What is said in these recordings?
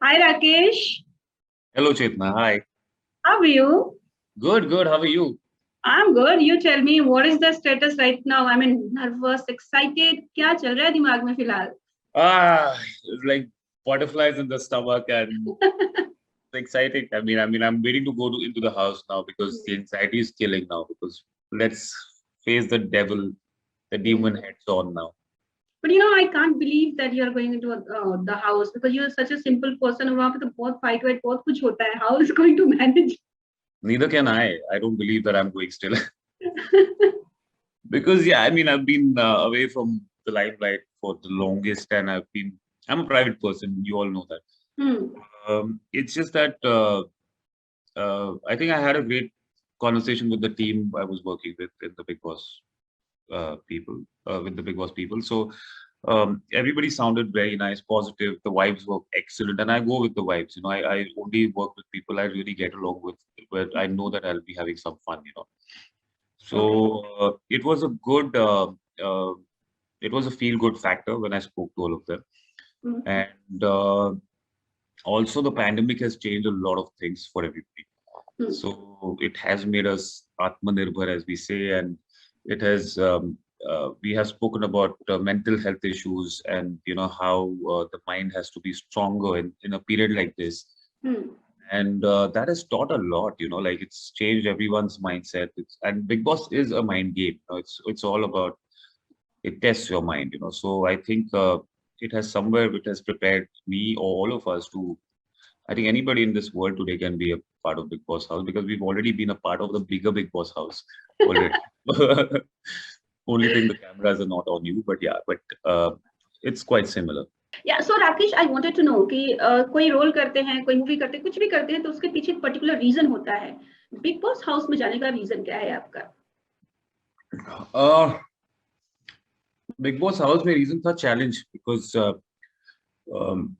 Hi Rakesh, Hello, Chetna. Hi. how are you? Good, good. How are you? I'm good. You tell me what is the status right now? I mean, nervous, excited. क्या चल रहा है दिमाग में फिलहाल? It's like butterflies in the stomach and it's exciting. I'm waiting to go into the house now because the anxiety is killing now. Because let's face the devil, the demon heads on now. But I can't believe that you're going into the house because you're such a simple person. वहाँ पे तो बहुत fight white बहुत कुछ होता है. How is going to manage? Neither can I. I don't believe that I'm going still. Because yeah, I've been away from the limelight for the longest, and I'm a private person. You all know that. Hmm. It's just that I think I had a great conversation with the team I was working with in the Big Boss people, with the Big Boss people. So everybody sounded very nice, positive. The vibes were excellent, and I go with the vibes. I only work with people I really get along with, where I know that I'll be having some fun. Okay. So it was a good, it was a feel good factor when I spoke to all of them, Hmm. and also the pandemic has changed a lot of things for everybody. Hmm. So it has made us Atmanirbhar, as we say, and it has. We have spoken about mental health issues, and how the mind has to be stronger in a period like this, Hmm. and that has taught a lot. Like it's changed everyone's mindset. And Big Boss is a mind game. It's all about, it tests your mind. So I think it has prepared me or all of us to. I think anybody in this world today can be a part of Big Boss House because we've already been a part of the bigger Big Boss House already. Only thing, the cameras are not on you, but yeah, but it's quite similar. Yeah, so Rakesh, I wanted to know कि कोई role करते हैं, कोई movie करते हैं, कुछ भी करते हैं तो उसके पीछे एक पर्टिकुलर रीजन होता है. बिग बॉस हाउस में जाने का रीजन क्या है आपका? Uh, Big Boss House में reason था challenge because um,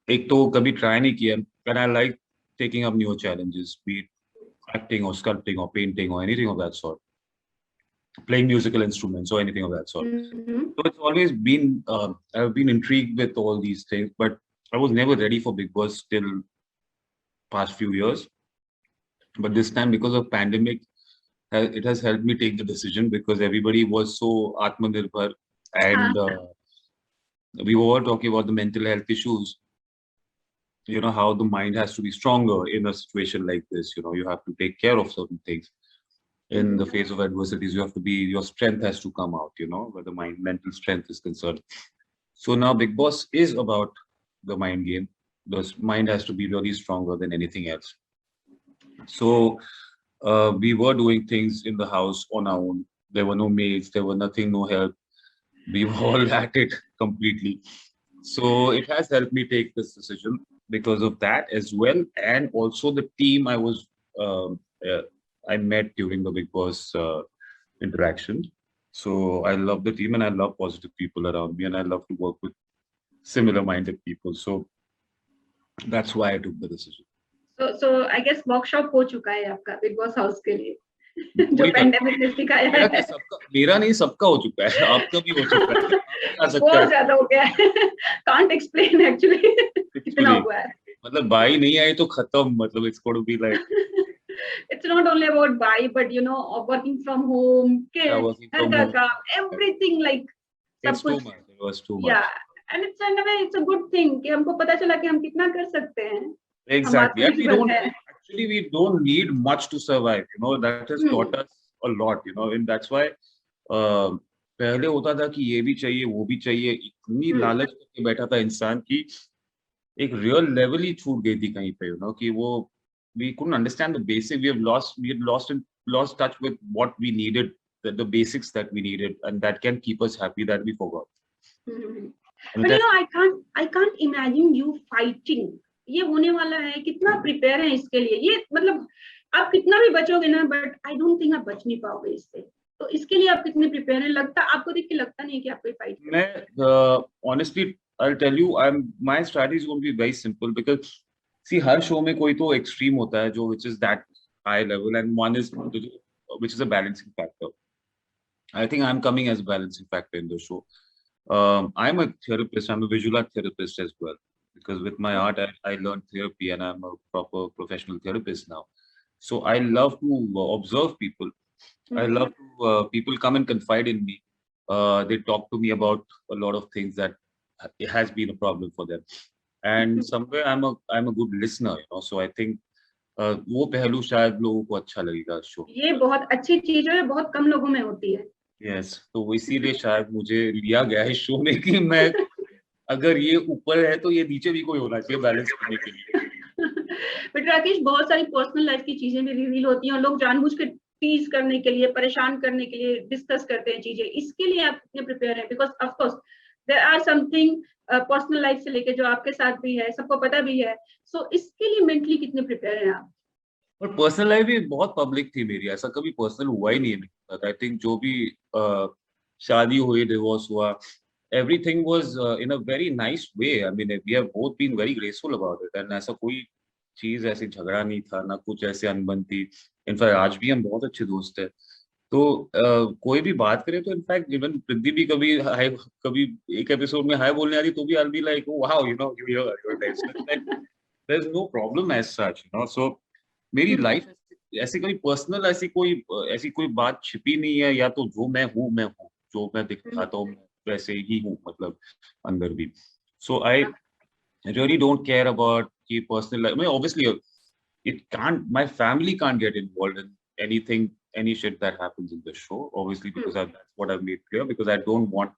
एक तो कभी try नहीं किया, and I like taking up newer challenges, be it acting or sculpting or painting or anything of that sort, playing musical instruments or anything of that sort. Mm-hmm. So it's always been, I've been intrigued with all these things, but I was never ready for Big Boss till past few years. But this time, because of pandemic, it has helped me take the decision because everybody was so Atmanirbhar, हाँ. and we were all talking about the mental health issues. How the mind has to be stronger in a situation like this. You have to take care of certain things in the face of adversities. Your strength has to come out. Where the mental strength is concerned. So now Big Boss is about the mind game. The mind has to be really stronger than anything else. So we were doing things in the house on our own. There were no maids, there were nothing, no help. We were all at it completely. So it has helped me take this decision because of that as well, and also the team um, uh, I met during the Big Boss interaction. So I love the team and I love positive people around me, and I love to work with similar-minded people. So that's why I took the decision. So I guess workshop हो चुका है आपका big boss house के लिए जो पूरी तरह pandemic ने सिखाया मेरा क्या है. सबका मेरा नहीं सबका हो चुका है आपका भी हो चुका है आप भी आ सकते बहुत हैं ज्यादा हो गया है. कांट एक्सप्लेन एक्चुअली कितना एक्चुअली हुआ है. मतलब भाई नहीं आए तो खत्म मतलब it's going to be like It's not only about buy but working from home, kids, working घर फ्रॉम का होम काम, everything like सब इट्स टू कुछ. Much it was too Yeah, much and it's in a way it's a good thing कि हमको पता चला कि हम कितना कर सकते हैं. हम एग्जैक्टली एंड आत्मनिर्भर हैं. we don't need much to survive. That has taught hmm. us a lot. And that's why पहले होता था कि ये भी चाहिए वो भी चाहिए, इतनी हम्म. लालच करके बैठा था इंसान की एक रियल लेवल ही छूट गई थी कहीं पे, कि वो we couldn't understand the basic. We had lost touch with what we needed, the basics that we needed, and that can keep us happy, that we forgot. Hmm. And But it has, I can't imagine you fighting. ये होने वाला है, कितना prepare है इसके लिए. ये मतलब आप कितना भी बचोगे ना बट आई डोंट थिंक आप बच नहीं पाओगे इससे. तो इसके लिए आप कितने प्रिपेयर हैं? लगता आपको देख के लगता नहीं है कि आप कोई फाइट कर मैं सकते हैं. honestly I'll tell you, my strategy is going to be very simple because see her show में कोई तो extreme होता है जो which is that high level, and one is which is a balancing factor. I think I'm coming as a balancing factor in the show. I'm a therapist. I'm a visual art therapist as well. because with my art, I learned therapy and I'm a proper professional therapist now. So I love to observe people. I love to, people come and confide in me. They talk to me about a lot of things that it has been a problem for them. And somewhere I'm a good listener, you know. So I think वो पहलू शायद लोगों को अच्छा लगेगा show. ये बहुत अच्छी चीज है, बहुत कम लोगों में होती है. Yes, तो वो इसीलिए शायद मुझे लिया गया है शो में कि मैं अगर ये ऊपर है तो ये नीचे भी कोई होना चाहिए बैलेंस करने के लिए. बट राकेश, बहुत सारी पर्सनल लाइफ की चीजें भी रिवील होती हैं और लोग जानबूझ के टीज करने के लिए, परेशान करने के लिए डिस्कस करते हैं चीजें. इसके लिए आप कितने प्रिपेयर हैं? Because of course there are something personal life से लेके जो आपके साथ भी है, सबको पता भी है. सो इसके लिए मेंटली कितने प्रिपेयर हैं आप? और पर्सनल लाइफ भी बहुत पब्लिक थी मेरी, ऐसा कभी पर्सनल हुआ ही नहीं है मेरे साथ. आई थिंक जो भी शादी हुई, डिवोर्स हुआ, everything was in a very nice way. I mean we have both been very graceful about it, and ऐसा कोई चीज ऐसी झगड़ा नहीं था, ना कुछ ऐसे अनबन थी. इनफैक्ट आज भी हम बहुत अच्छे दोस्त हैं. तो कोई भी बात करे तो इनफैक्ट इवन प्रदीप भी कभी हाय, कभी एक एपिसोड में हाय बोलने आ रही तो भी I will be like wow, you know, you there is no problem as such, you know. So मेरी लाइफ ऐसी कोई पर्सनल ऐसी कोई बात छिपी नहीं है. या तो जो मैं हूँ जो मैं दिखाता हूँ वैसे ही हूँ, मतलब अंदर भी. सो आई really don't care about the personal life. I mean, obviously, my family can't get involved in anything, any shit that happens in the show, obviously, because that's what I've made clear, because I don't want,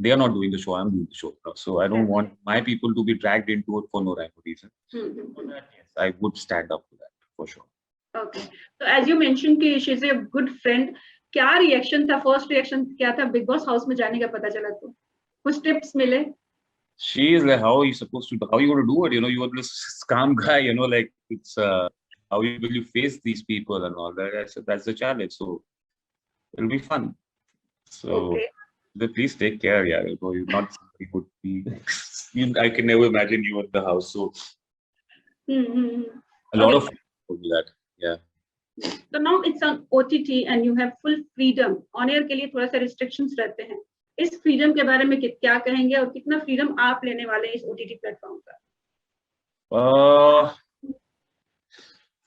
they are not doing the show, I'm doing the show. So I don't want my people to be dragged into it for no rhyme or reason. For that, yes, I would stand up for that, for sure. Okay. So as you mentioned कि she's a good friend, क्या reaction था, first reaction क्या था big boss house में जाने का पता चला तो? कुछ टिप्स मिले? She is like, how are you going to do it? You know, you are this scam guy, you know, like it's, how will you face these people and all that? I said, that's the challenge. So it'll be fun. So please take care. Yeah, you know, you're not somebody who would be, I can never imagine you at the house. So a lot of people do that. Yeah. So now it's on OTT and you have full freedom. On air के लिए थोड़ा सा restrictions रहते हैं. इस freedom के बारे में क्या कहेंगे और कितना फ्रीडम आप लेने वाले हैं इस OTT प्लेटफॉर्म का?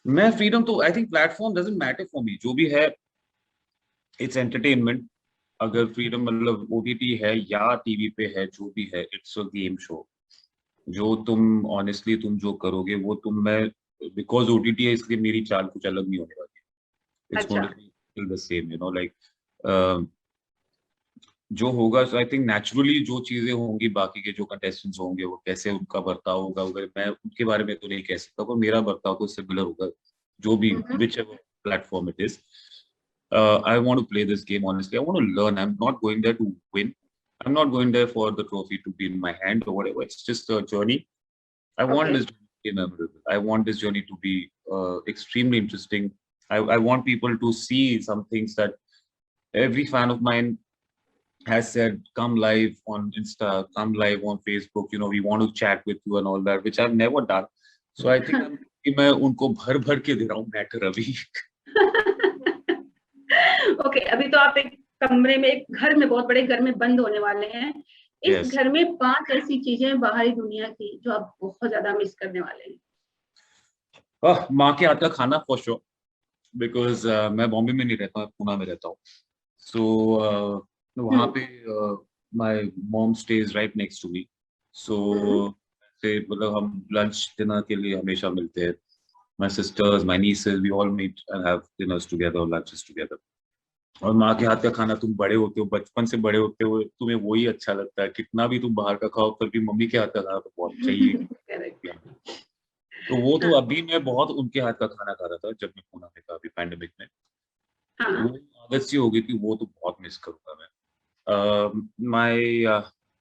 मैं फ्रीडम तो, I think platform doesn't matter for me. जो भी है इट्स एंटरटेनमेंट. अगर फ्रीडम मतलब OTT है या टीवी पे है, जो भी है, इट्स अ गेम शो. जो तुम ऑनेस्टली तुम जो करोगे वो मैं बिकॉज OTT है इसलिए मेरी चाल कुछ अलग नहीं होने वाली. It's going to be still the same, you know, like जो होगा. सो आई थिंक नेचुरली जो चीजें होंगी, बाकी के जो कंटेस्टेंट्स होंगे वो कैसे उनका बर्ताव होगा, अगर मैं उनके बारे में तो नहीं कह सकता, पर मेरा बर्ताव तो सिमिलर होगा जो भी which ever platform it is. I want to play this game honestly. I want to learn. I'm not going there to win. I'm not going there for the trophy to be in my hand or whatever. It's just a journey. I want this journey to be memorable. I want this journey to be extremely interesting. I want people to see some things that every fan of mine has said, come live on Insta, come live on Facebook, you know, we want to chat with you and all that, which I've never done. So I think मैं उनको भर के दे रहा हूँ matter अभी. Okay, अभी तो आप एक कमरे में, एक घर में, बहुत बड़े घर में बंद होने वाले हैं. इस घर में 5 ऐसी चीजें बाहरी दुनिया की जो आप बहुत ज्यादा मिस करने वाले हैं. माँ के हाथ का खाना फॉर श्योर, बिकॉज मैं बॉम्बे में नहीं रहता हूँ, पुणे में रहता हूँ. सो वहाँ पे my mom stays right next to me. So मतलब हम लंच डिनर के लिए हमेशा मिलते हैं. My sisters, my nieces, we all meet and have dinners together, lunches together. और माँ के हाथ का खाना, तुम बड़े होते हो, बचपन से बड़े होते हो, तुम्हें वही अच्छा लगता है. कितना भी तुम बाहर का खाओ, फिर भी मम्मी के हाथ का खाना तो बहुत चाहिए. तो वो तो अभी मैं बहुत उनके हाथ का खाना खा रहा था जब मैं पुणे में था अभी पैंडेमिक में. वो आदत सी हो गई थी, वो तो बहुत मिस करूंगा मैं.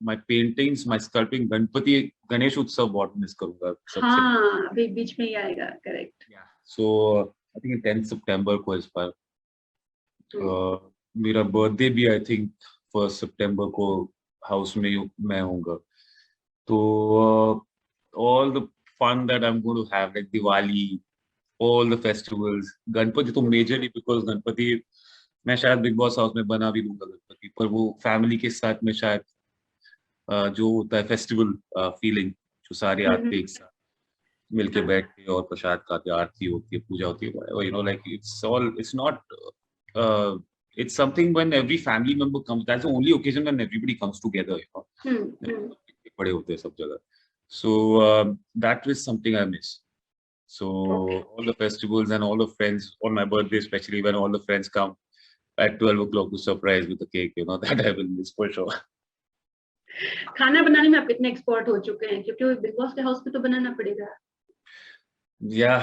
my paintings, my sculpting, Ganpati Ganesh उत्सव बहुत मिस करूंगा. अभी बीच में ही आएगा. करेक्ट. So I think 10 सितंबर को इस बार मेरा बर्थडे भी आई थिंक 1 सितंबर को हाउस में मैं होऊंगा. तो all the fun that I'm going to have, like Diwali, all the festivals, Ganpati तो majorly because गणपति मैं शायद बिग बॉस हाउस में बना भी दूंगा गणपति, पर वो फैमिली के साथ में शायद जो होता है फेस्टिवल फीलिंग तो सारे आते एक साथ मिलके बैठते और प्रसाद खाते, आरती होती है, पूजा होती है, whatever, you know, like it's not it's something when every family member comes. That's the only occasion when everybody comes together, you know. बड़े होते हैं सब जगह. So that is something I miss. So all the festivals and all the friends on my birthday, especially when all the friends come at 12 o'clock to surprise with the cake, you know, that I will miss for sure. खाना बनाने में आप कितने expert हो चुके हैं, क्योंकि big boss के हाउस में तो बनाना पड़ेगा. Yeah.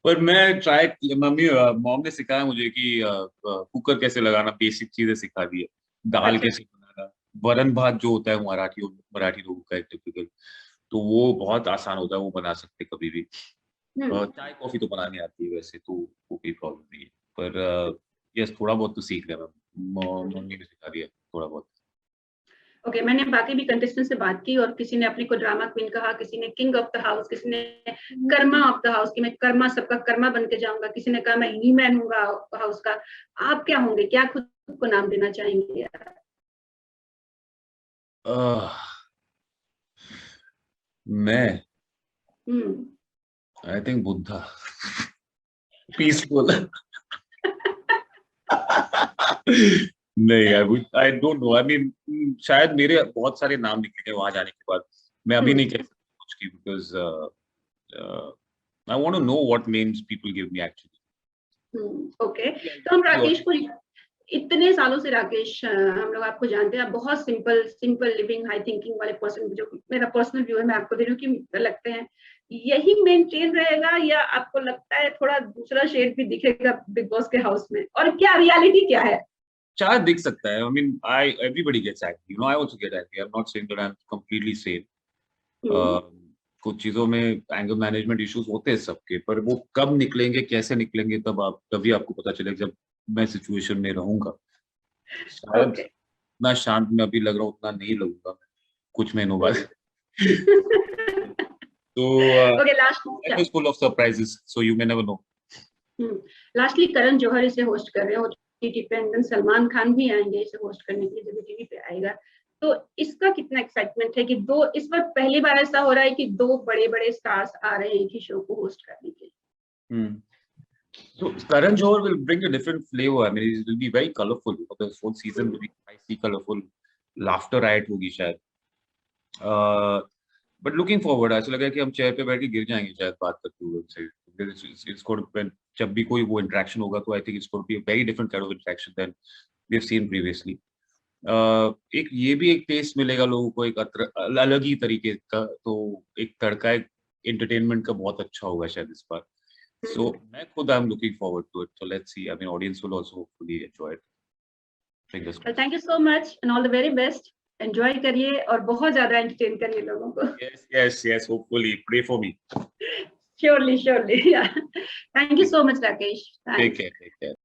पर मैं ट्राई किया, मॉम ने सिखाया मुझे कि कुकर कैसे लगाना, बेसिक चीजें सिखा दी है. दाल कैसे बनाना, वरण भात जो होता है मराठी लोगों का एक टिपिकल, तो वो बहुत आसान होता है, वो बना सकते कभी भी. चाय कॉफी तो बनानी आती है वैसे, तो वो कोई प्रॉब्लम नहीं है. पर यस, थोड़ा बहुत तो सीख लिया, मम्मी ने सिखा दिया थोड़ा बहुत. ओके, मैंने बाकी भी कंटेस्टेंट से बात की और किसी ने अपने को ड्रामा क्वीन कहा, किसी ने किंग ऑफ द हाउस, किसी ने कर्मा ऑफ द हाउस, कि मैं कर्मा, सबका कर्मा बन के जाऊंगा. किसी ने कहा मैं ही मैन हूंगा हाउस का. आप क्या होंगे, क्या खुद को नाम देना चाहेंगे? मैं आई थिंक बुद्धा, पीसफुल. नहीं, I don't know. I mean, शायद मेरे बहुत सारे नाम निकलेंगे वहां जाने के बाद. मैं अभी नहीं कह सकता कुछ की, because I want to know what names people give me actually. Okay, तो हम राकेश को, इतने सालों से राकेश हम लोग आपको जानते हैं. आप बहुत सिंपल लिविंग, हाई थिंकिंग वाले पर्सन, जो मेरा पर्सनल व्यू है, मैं आपको दे रही हूँ कि लगते हैं यही मेंटेन रहेगा, या आपको लगता है थोड़ा दूसरा शेड भी दिखेगा बिग बॉस के हाउस में, और क्या रियलिटी क्या है? शायद दिख सकता है. I mean, everybody gets angry. You know, I also get angry. I'm not saying that I'm completely sane. कुछ चीजों में एंगर मैनेजमेंट इश्यूज होते हैं सबके, पर वो कब निकलेंगे, कैसे निकलेंगे, तभी आपको पता चलेगा जब मैं सिचुएशन में रहूंगा. शायद उतना शांत में अभी लग रहा हूँ, उतना नहीं लगूंगा कुछ महीनों बाद. तो life is full of surprises, so you may never know. Lastly, Karan Johar इसे होस्ट कर रहे हैं, ओटीटी पे सलमान खान भी आएंगे इसे होस्ट करने के लिए, जब टीवी पे आएगा. तो इसका कितना एक्साइटमेंट है कि इस बार पहली बार ऐसा हो रहा है कि दो बड़े स्टार्स आ रहे हैं एक ही शो को होस्ट करने के लिए. So Karan Johar will bring a different flavor. I mean, it will be very colorful. The whole season will be spicy, colorful. Laughter riot होगी शायद. But looking forward, ऐसा लगा कि हम चेयर पे बैठ के गिर जाएंगे शायद बात करते हुए. It's going to, जब भी कोई वो इंटरेक्शन होगा, तो I think it's going to be a very different kind of interaction than we've seen previously. एक ये भी एक टेस्ट मिलेगा लोगों को, एक अलग ही तरीके का, तो एक तड़का, एक एंटरटेनमेंट का बहुत अच्छा होगा शायद इस बार. So मैं खुद I'm looking forward to it. So let's see. I mean, audience will also hopefully enjoy it. Fingers crossed. Well, thank you so much and all the very best. Enjoy करिए और बहुत ज्यादा entertain करिए लोगों को. Yes. Hopefully, pray for me. Surely. Yeah. Thank you so much, Rakesh. Thanks. Take care.